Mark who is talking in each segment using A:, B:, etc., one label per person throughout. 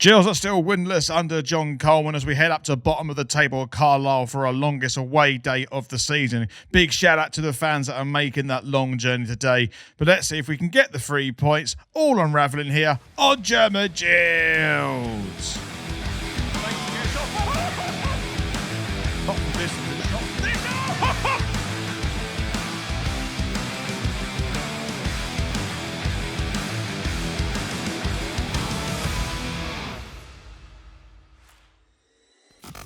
A: Gills are still winless under John Coleman as we head up to the bottom of the table at Carlisle for our longest away day of the season. Big shout out to the fans that are making that long journey today. But let's see if we can get the 3 points, all unravelling here on German Gills.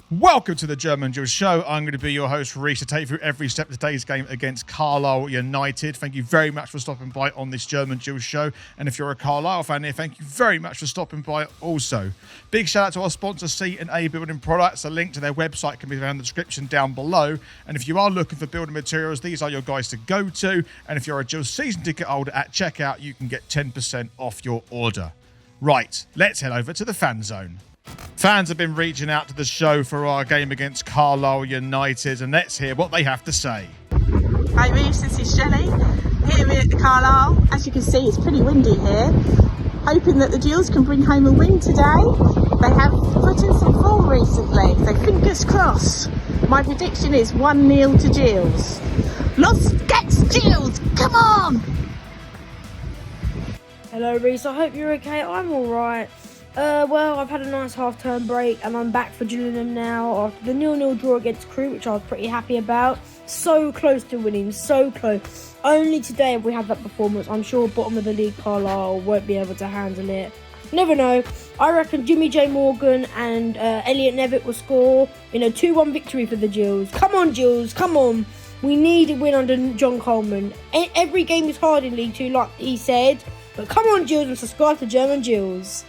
A: Welcome to the German Gills Show. I'm going to be your host, Reese, to take you through every step of today's game against Carlisle United. Thank you very much for stopping by on this German Gills Show. And if you're a Carlisle fan here, thank you very much for stopping by also. Big shout out to our sponsor, C&A Building Products. A link to their website can be found in the description down below. And if you are looking for building materials, these are your guys to go to. And if you're a Gills season ticket holder at checkout, you can get 10% off your order. Right, let's head over to the fan zone. Fans have been reaching out to the show for our game against Carlisle United, and let's hear what they have to say.
B: Hi Reece, this is Shelley, here at Carlisle. As you can see, it's pretty windy here. Hoping that the Gills can bring home a win today. They have put in some form recently, so fingers crossed. My prediction is 1-0 to Gills. Los gets Gills, come on!
C: Hello Reece, I hope you're okay. I'm alright. Well, I've had a nice half-term break and I'm back for Gillingham now after the 0-0 draw against Crewe, which I was pretty happy about. So close to winning, so close. Only today have we had that performance. I'm sure bottom of the league Carlisle won't be able to handle it. Never know. I reckon Jimmy J Morgan and Elliot Nevitt will score in a 2-1 victory for the Gills. Come on Gills, come on. We need a win under John Coleman. Every game is hard in League 2 like he said. But come on Gills and subscribe to German Gills.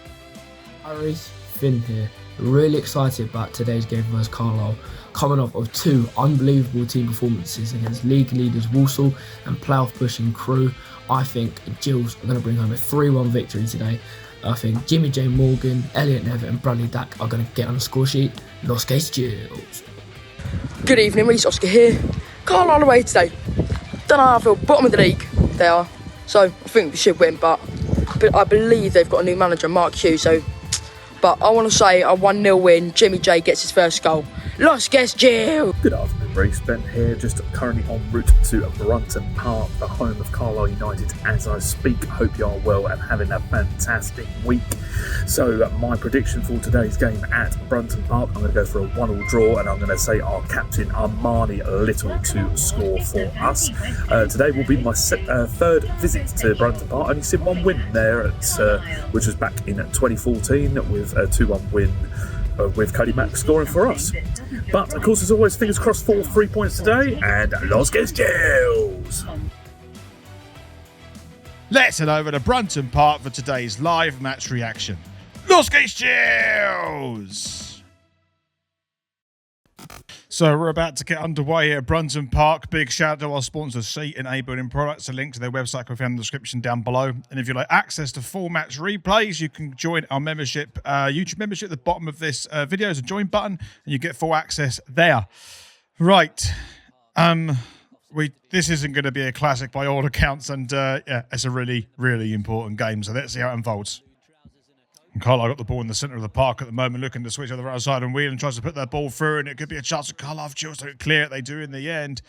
D: Hi Reece, Finn here. Really excited about today's game versus Carlisle, coming off of two unbelievable team performances against league leaders Walsall and playoff pushing Crewe. I think Gills are going to bring home a 3-1 victory today. I think Jimmy J Morgan, Elliot Nevitt and Bradley Dack are going to get on the score sheet. Los Gates Gills.
E: Good evening, Reece Oscar here. Carlisle away today. Don't know how I feel, bottom of the league they are. So I think we should win, but I believe they've got a new manager, Mark Hughes, but I want to say a 1-0 win. Jimmy J gets his first goal. Los Gates Gills.
F: Good afternoon, Reece. Ben here, just currently en route to Brunton Park, the home of Carlisle United as I speak. Hope you are well and having a fantastic week. So my prediction for today's game at Brunton Park, I'm going to go for a 1-1 draw and I'm going to say our captain Armani Little to score for us. Today will be my third visit to Brunton Park. Only seen one win there, which was back in 2014 with a 2-1 win with Cody Mack scoring for us. But of course, as always, fingers crossed for 3 points today, and Los Gates Gills.
A: Let's head over to Brunton Park for today's live match reaction. Los Gates Gills! So we're about to get underway here at Brunton Park. Big shout out to our sponsor, C&A Building Products. A link to their website can be found in the description down below. And if you'd like access to full match replays, you can join our membership, YouTube membership at the bottom of this video. There's a join button and you get full access there. Right. This isn't going to be a classic by all accounts, and yeah, it's a really, really important game. So let's see how it unfolds. And Carlisle got the ball in the centre of the park at the moment, looking to switch on the right side and wheel and tries to put that ball through, and it could be a chance for Carlisle to clear it. They do in the end.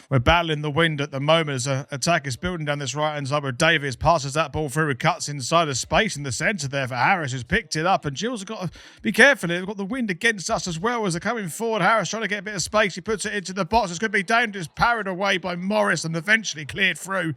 A: We're battling the wind at the moment as an attack is building down this right-hand side where Davies passes that ball through and cuts inside a space in the centre there for Harris, who's picked it up. And Gills have got to be careful. They've got the wind against us as well as they're coming forward. Harris trying to get a bit of space. He puts it into the box. It's going to be dangerous, parried away by Morris and eventually cleared through.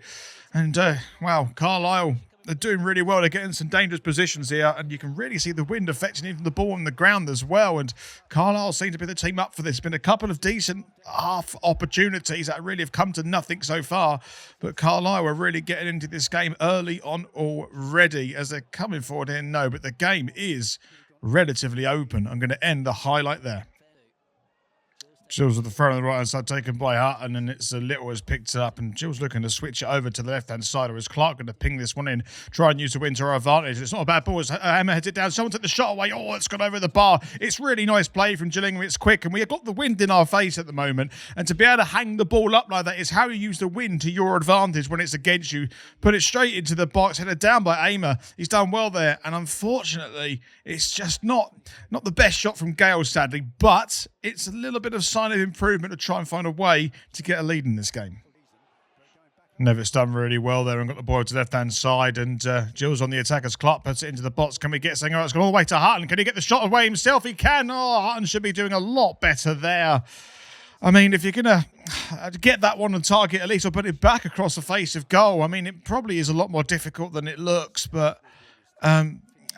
A: And, wow, Carlisle, they're doing really well. They're getting some dangerous positions here, and you can really see the wind affecting even the ball on the ground as well. And Carlisle seem to be the team up for this. Been a couple of decent half opportunities that really have come to nothing so far, but Carlisle are really getting into this game early on already as they're coming forward here. No, but the game is relatively open. I'm going to end the highlight there. Gills with the throw on the right hand side taken by Hutton, and it's a Little has picked it up, and Gills looking to switch it over to the left hand side, or is Clark going to ping this one in, try and use the win to our advantage? It's not a bad ball as Hammer heads it down. Someone took the shot away. Oh, it's gone over the bar. It's really nice play from Gillingham. It's quick, and we have got the wind in our face at the moment, and to be able to hang the ball up like that is how you use the wind to your advantage when it's against you. Put it straight into the box, headed down by Aimer. He's done well there, and unfortunately it's just not the best shot from Gales, sadly, but it's a little bit of sign of improvement to try and find a way to get a lead in this game. Nevitt's done really well there and got the ball to the left-hand side, and Gills on the attack as Clark puts it into the box. Can we get something? Oh, it's gone all the way to Hutton. Can he get the shot away himself? He can. Oh, Hutton should be doing a lot better there. I mean, if you're going to get that one on target at least, or put it back across the face of goal, I mean, it probably is a lot more difficult than it looks, but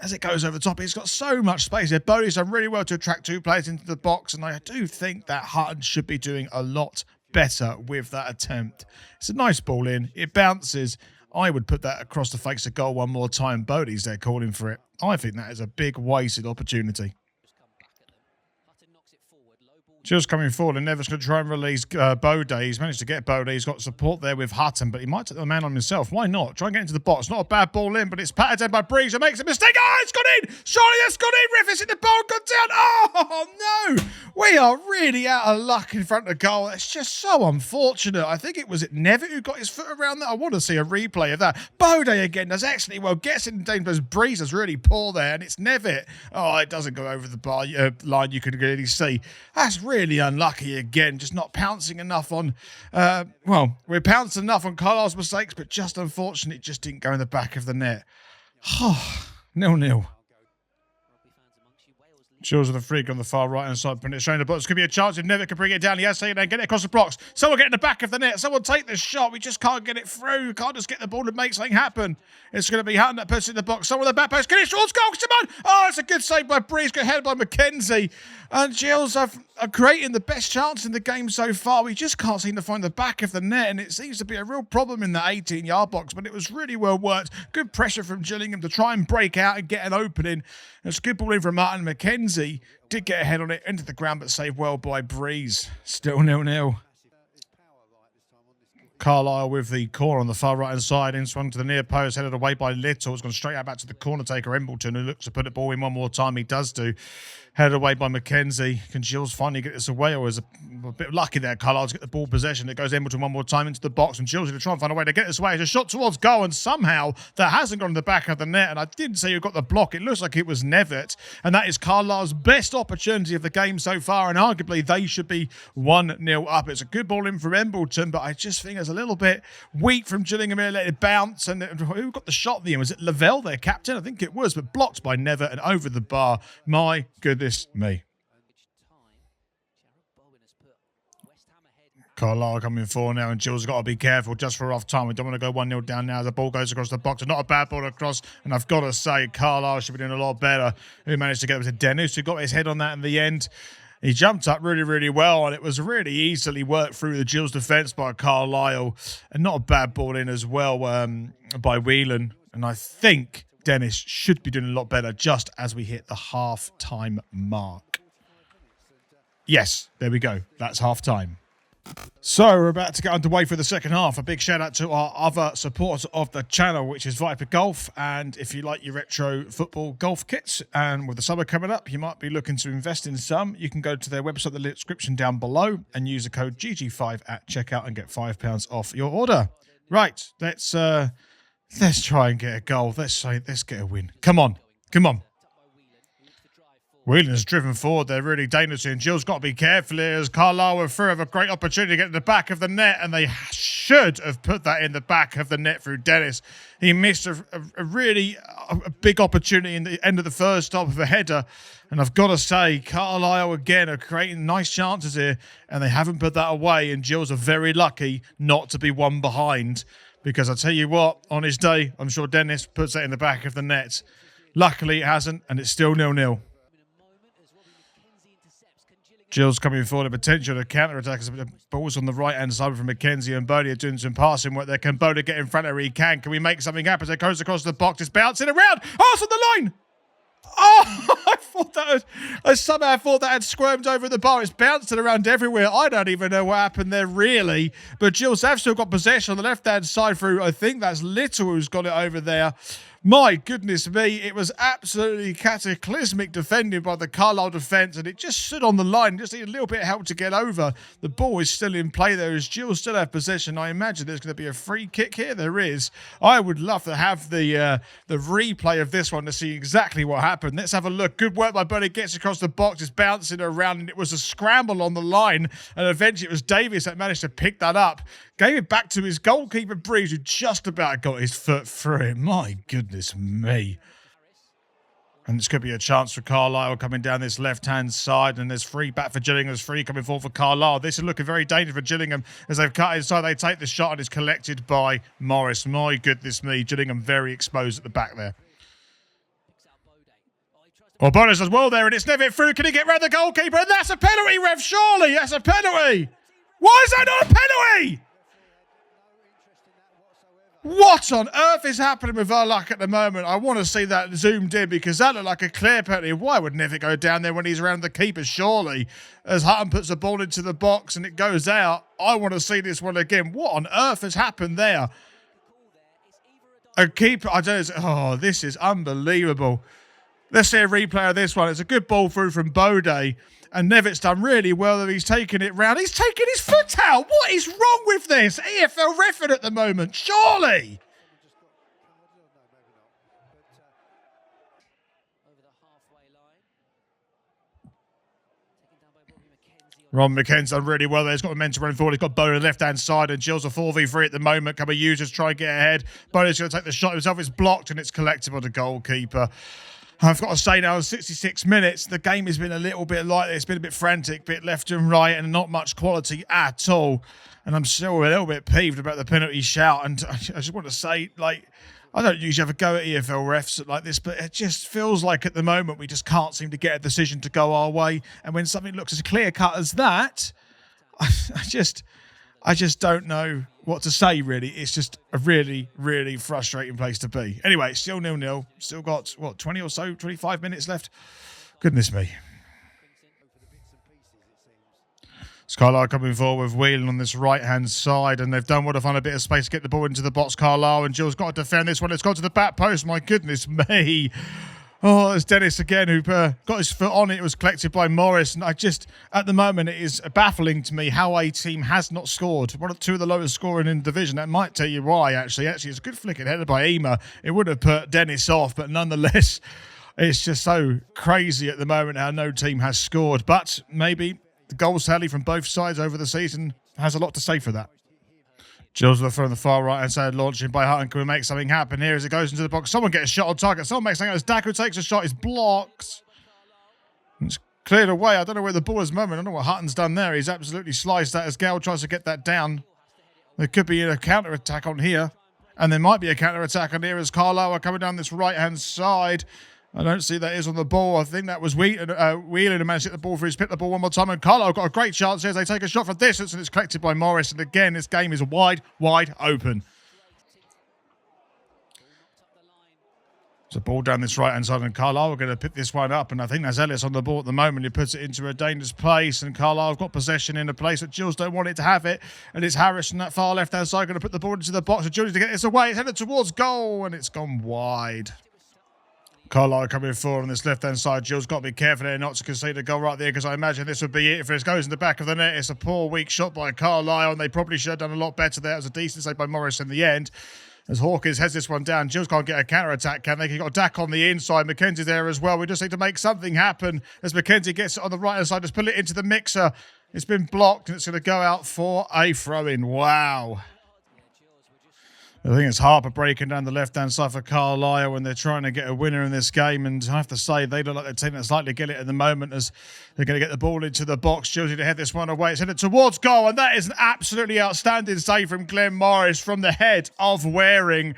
A: as it goes over the top, he's got so much space there. Bodie's done really well to attract two players into the box, and I do think that Hutton should be doing a lot better with that attempt. It's a nice ball in. It bounces. I would put that across the face of goal one more time. Bodie's there calling for it. I think that is a big wasted opportunity. Just coming forward, and Never's going to try and release Bode. He's managed to get Bode. He's got support there with Hutton, but he might take the man on himself. Why not? Try and get into the box. Not a bad ball in, but it's patted down by Breeze, who makes a mistake. Oh, it's gone in! Surely that's gone in! Riff, in the ball, gone down. Oh, no! We are really out of luck in front of goal. It's just so unfortunate. I think it was Nevitt who got his foot around that. I want to see a replay of that. Bode again does excellently well. Gets in danger. Breeze is really poor there, and it's Nevitt. Oh, it doesn't go over the bar line. You can really see. That's really unlucky again. Just not pouncing enough on... we're pouncing enough on Carlisle's mistakes, but just unfortunate it just didn't go in the back of the net. 0-0. Gills with a freak on the far right-hand side, putting it showing the box. Could be a chance if Nevitt can bring it down. He has to get it across the box. Someone get in the back of the net. Someone take the shot. We just can't get it through. We can't just get the ball and make something happen. It's going to be Hutton that puts it in the box. Someone with the back post. Can he towards goal? Come on! Oh, it's a good save by Breeze. Good head by Mackenzie. And Gills are creating the best chance in the game so far. We just can't seem to find the back of the net, and it seems to be a real problem in the 18-yard box, but it was really well worked. Good pressure from Gillingham to try and break out and get an opening. It's a good ball in from Martin. Mackenzie did get a head on it into the ground, but saved well by Breeze. Still 0-0. Carlisle with the corner on the far right-hand side, in swung to the near post, headed away by Little. It's gone straight out back to the corner taker, Embleton, who looks to put the ball in one more time. He does do. Headed away by Mackenzie. Can Gills finally get this away, or is a bit lucky there? Carlisle to get the ball possession. It goes Embleton one more time into the box, and Gills going to try and find a way to get this away. It's a shot towards goal, and somehow that hasn't gone in the back of the net, and I didn't say who got the block. It looks like it was Nevitt, and that is Carlisle's best opportunity of the game so far, and arguably they should be 1-0 up. It's a good ball in from Embleton, but I just think it's a little bit weak from Gillingham here. Let it bounce, and who got the shot at the end? Was it Lavelle, their captain? I think it was, but blocked by Nevitt and over the bar. My goodness me. Carlisle coming forward now, and Gills got to be careful just for off time. We don't want to go 1-0 down now. The ball goes across the box. It's not a bad ball across, and I've got to say, Carlisle should be doing a lot better. Who managed to get it to Dennis, who got his head on that in the end. He jumped up really, really well, and it was really easily worked through the Gills defence by Carlisle, and not a bad ball in as well by Whelan. And I think Dennis should be doing a lot better just as we hit the half-time mark. Yes, there we go. That's half-time. So we're about to get underway for the second half. A big shout out to our other supporter of the channel, which is Viper Golf. And if you like your retro football golf kits, and with the summer coming up, you might be looking to invest in some, you can go to their website, the description down below, and use the code GG5 at checkout and get £5 off your order. Right, let's try and get a goal. Let's get a win. Come on. Whelan's driven forward. They're really dangerous, and Gills got to be careful here as Carlisle were through. Have a great opportunity to get in the back of the net, and they should have put that in the back of the net through Dennis. He missed a really big opportunity in the end of the first half of a header, and I've got to say, Carlisle again are creating nice chances here, and they haven't put that away, and Gills are very lucky not to be one behind, because I tell you what, on his day, I'm sure Dennis puts that in the back of the net. Luckily, it hasn't, and it's still 0-0. Gills coming forward, a potential to counter-attack. The ball's on the right-hand side from Mackenzie, and Bodie are doing some passing work there. Can Bodie get in front of her? He can. Can we make something happen? It goes across the box. It's bouncing around. Oh, it's on the line. Oh, I I somehow thought that had squirmed over the bar. It's bouncing around everywhere. I don't even know what happened there, really. But Gills have still got possession on the left-hand side through, I think that's Little who's got it over there. My goodness me, it was absolutely cataclysmic defending by the Carlisle defence, and it just stood on the line, just needed a little bit of help to get over. The ball is still in play there as Gills still have possession. I imagine there's going to be a free kick here. There is. I would love to have the replay of this one to see exactly what happened. Let's have a look. Good work by Buddy. Gets across the box, is bouncing around, and it was a scramble on the line, and eventually it was Davies that managed to pick that up. Gave it back to his goalkeeper, Breeze, who just about got his foot through it. My goodness me. And it's going to be a chance for Carlisle coming down this left-hand side, and there's free back for Gillingham. There's free coming forward for Carlisle. This is looking very dangerous for Gillingham as they've cut inside. They take the shot and it's collected by Morris. My goodness me, Gillingham very exposed at the back there. Well, Bonus as well there, and it's never through. Can he get round the goalkeeper? And that's a penalty, ref, surely. That's a penalty. Why is that not a penalty? What on earth is happening with our luck at the moment? I want to see that zoomed in because that looked like a clear penalty. Why would Nevitt go down there when he's around the keeper, surely? As Hutton puts the ball into the box and it goes out. I want to see this one again. What on earth has happened there? A keeper, I don't know. Oh, this is unbelievable. Let's see a replay of this one. It's a good ball through from Bode. And Nevitt's done really well that he's taken it round. He's taken his foot out. What is wrong with this? EFL reffing at the moment, surely. Ron McKen's done really well there. He's got momentum running forward. He's got Bo on the left-hand side, and Gills a 4v3 at the moment. Couple of users try and get ahead. Bo's going to take the shot himself. It's blocked, and it's collected by the goalkeeper. I've got to say now, 66 minutes, the game has been a little bit like this. It's been a bit frantic, bit left and right, and not much quality at all. And I'm still a little bit peeved about the penalty shout. And I just want to say, like, I don't usually have a go at EFL refs like this, but it just feels like at the moment we just can't seem to get a decision to go our way. And when something looks as clear-cut as that, I just don't know what to say, really. It's just a really, really frustrating place to be. Anyway, it's still 0-0. Still got, what, 20 or so, 25 minutes left? Goodness me. Carlisle coming forward with Whelan on this right-hand side, and they've done well to find a bit of space to get the ball into the box. Carlisle, and Gills got to defend this one. It's gone to the back post. My goodness me. Oh, it's Dennis again who got his foot on it. It was collected by Morris. And at the moment, it is baffling to me how a team has not scored. One of two of the lowest scoring in the division. That might tell you why, actually. Actually, it's a good flick headed by Ema. It would have put Dennis off, but nonetheless, it's just so crazy at the moment how no team has scored. But maybe the goals tally from both sides over the season has a lot to say for that. Gills from the far right-hand side, launching by Hutton. Can we make something happen here as it goes into the box? Someone gets a shot on target. Someone makes something as Daku takes a shot. It's blocked. It's cleared away. I don't know where the ball is moment. I don't know what Hutton's done there. He's absolutely sliced that as Gale tries to get that down. There could be a counter-attack on here. And there might be a counter-attack on here as Carlisle are coming down this right-hand side. I don't see that is on the ball. I think that was Whelan who managed to get the ball through. He's picked the ball one more time. And Carlisle got a great chance here as they take a shot from distance, and it's collected by Morris. And again, this game is wide, wide open. There's a ball down this right-hand side, and Carlisle are going to pick this one up. And I think that's Ellis on the ball at the moment. He puts it into a dangerous place, and Carlisle have got possession in a place that Gills don't want it to have it. And it's Harris on that far left-hand side going to put the ball into the box. And Gills to get this away. It's headed towards goal, and it's gone wide. Carlisle coming forward on this left-hand side. Gills got to be careful there not to concede a goal right there, because I imagine this would be it. If it goes in the back of the net, it's a poor, weak shot by Carlisle, and they probably should have done a lot better there. It was a decent save by Morris in the end. As Hawkins heads this one down, Gills can't get a counter-attack, can they? He's got Dak on the inside. McKenzie's there as well. We just need to make something happen as McKenzie gets it on the right-hand side. Just put it into the mixer. It's been blocked, and it's going to go out for a throw-in. Wow. I think it's Harper breaking down the left-hand side for Carlisle when they're trying to get a winner in this game. And I have to say, they look like the team that's likely to get it at the moment as they're going to get the ball into the box. Gills to head this one away. It's headed towards goal. And that is an absolutely outstanding save from Glenn Morris from the head of Waring.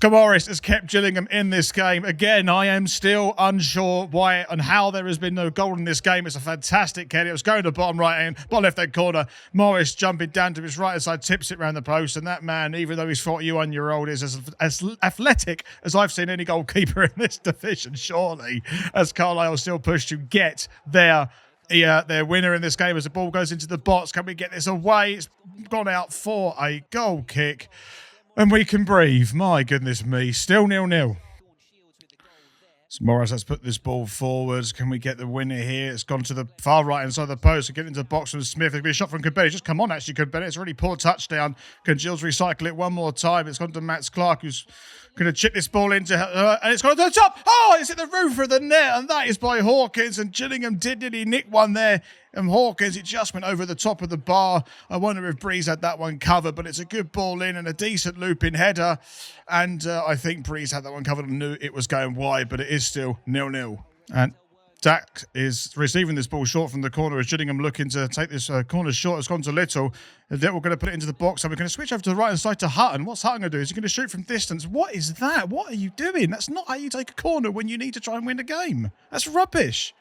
A: Morris has kept Gillingham in this game. Again, I am still unsure why and how there has been no goal in this game. It's a fantastic header. It was going to bottom left hand corner. Morris jumping down to his right side, tips it round the post. And that man, even though he's 41-year-old, is as athletic as I've seen any goalkeeper in this division, surely, as Carlisle still push to get their winner in this game as the ball goes into the box. Can we get this away? It's gone out for a goal kick. And we can breathe. My goodness me. Still 0-0. So Morris has put this ball forwards. Can we get the winner here? It's gone to the far right hand side of the post. Get into the box from Smith. There'll be a shot from Kubeli. Just come on, actually, Kubeli. It's a really poor touchdown. Can Gills recycle it one more time? It's gone to Matt Clark, who's going to chip this ball into her. And it's gone to the top. Oh, it's at the roof of the net. And that is by Hawkins. And Gillingham did he nick one there. And Hawkins, it just went over the top of the bar. I wonder if Breeze had that one covered, but it's a good ball in and a decent looping header. And I think Breeze had that one covered and knew it was going wide, but it is still 0-0. And Dak is receiving this ball short from the corner as Gillingham looking to take this corner short. It's gone to Little. And then we're going to put it into the box. And we're going to switch over to the right-hand side to Hutton. What's Hutton going to do? Is he going to shoot from distance? What is that? What are you doing? That's not how you take a corner when you need to try and win a game. That's rubbish.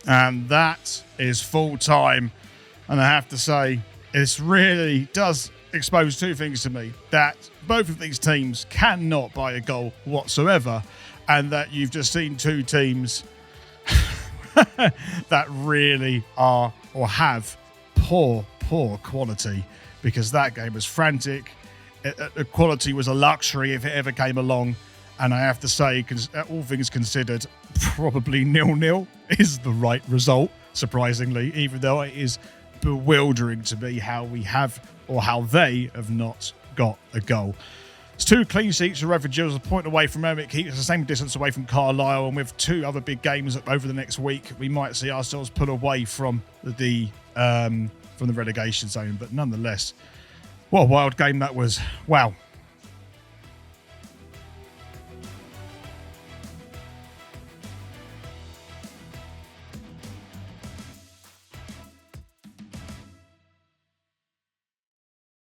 A: And that is full time. And I have to say, this really does expose two things to me. That both of these teams cannot buy a goal whatsoever. And that you've just seen two teams that really are or have poor quality. Because that game was frantic. The quality was a luxury if it ever came along. And I have to say, all things considered, probably 0-0 is the right result, surprisingly, even though it is bewildering to me how we have or how they have not got a goal. It's 2 clean sheets for Redford Gills, a point away from home. It keeps the same distance away from Carlisle, and with 2 other big games over the next week, we might see ourselves put away from the relegation zone. But nonetheless, what a wild game that was. Wow.